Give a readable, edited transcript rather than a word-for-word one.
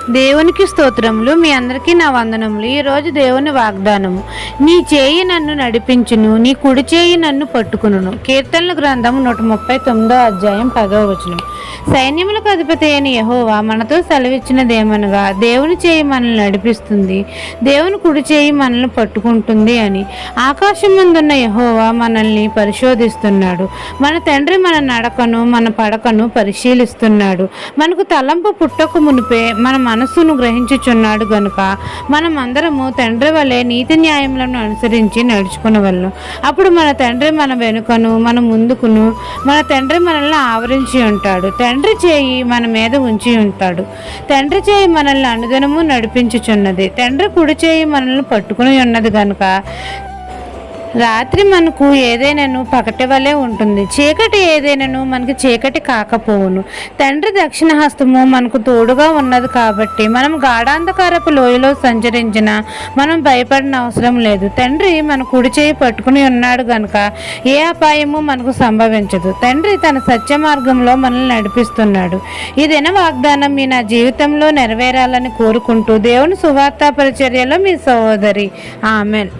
దేవునికి స్తోత్రములు. మీ అందరికీ నా వందనములు. ఈరోజు దేవుని వాగ్దానము, నీ చేయి నన్ను నడిపించును, నీ కుడి చేయి నన్ను పట్టుకును. కీర్తనల గ్రంథము 139 అధ్యాయం 10వ వచనం. సైన్యములకు అధిపతి అయిన యెహోవా మనతో సెలవిచ్చినదేమనగా, దేవుని చేయి మనల్ని నడిపిస్తుంది, దేవుని కుడి చేయి మనల్ని పట్టుకుంటుంది అని. ఆకాశం ముందున్న యెహోవా మనల్ని పరిశోధిస్తున్నాడు. మన తండ్రి మన నడకను మన పడకను పరిశీలిస్తున్నాడు. మనకు తలంపు పుట్టక మునిపే మన మనస్సును గ్రహించుచున్నాడు గనుక మనమందరము తండ్రి వలె నీతి న్యాయములను అనుసరించి నడుచుకునవలెను. అప్పుడు మన తండ్రి మన వెనుకను మన ముందుకును మన తండ్రి మనల్ని ఆవరించి ఉంటాడు. తండ్రి చేయి మన మీద ఉంచి ఉంటాడు. తండ్రి చేయి మనల్ని అనుదినము నడిపించుచున్నది. తండ్రి కుడి చేయి మనల్ని పట్టుకుని ఉన్నది గనుక రాత్రి మనకు ఏదైనాను పగటి వలె ఉంటుంది, చీకటి ఏదైనాను మనకి చీకటి కాకపోవును. తండ్రి దక్షిణ హస్తము మనకు తోడుగా ఉన్నది కాబట్టి మనం గాఢాంధకారపు లోయలో సంచరించిన మనం భయపడిన అవసరం లేదు. తండ్రి మన కుడి చేయి పట్టుకుని ఉన్నాడు గనుక ఏ అపాయము మనకు సంభవించదు. తండ్రి తన సత్య మార్గంలో మనల్ని నడిపిస్తున్నాడు. ఈ దిన వాగ్దానం మీ నా జీవితంలో నెరవేరాలని కోరుకుంటూ దేవుని సువార్త పరిచర్యలో మీ సహోదరి. ఆమెన్.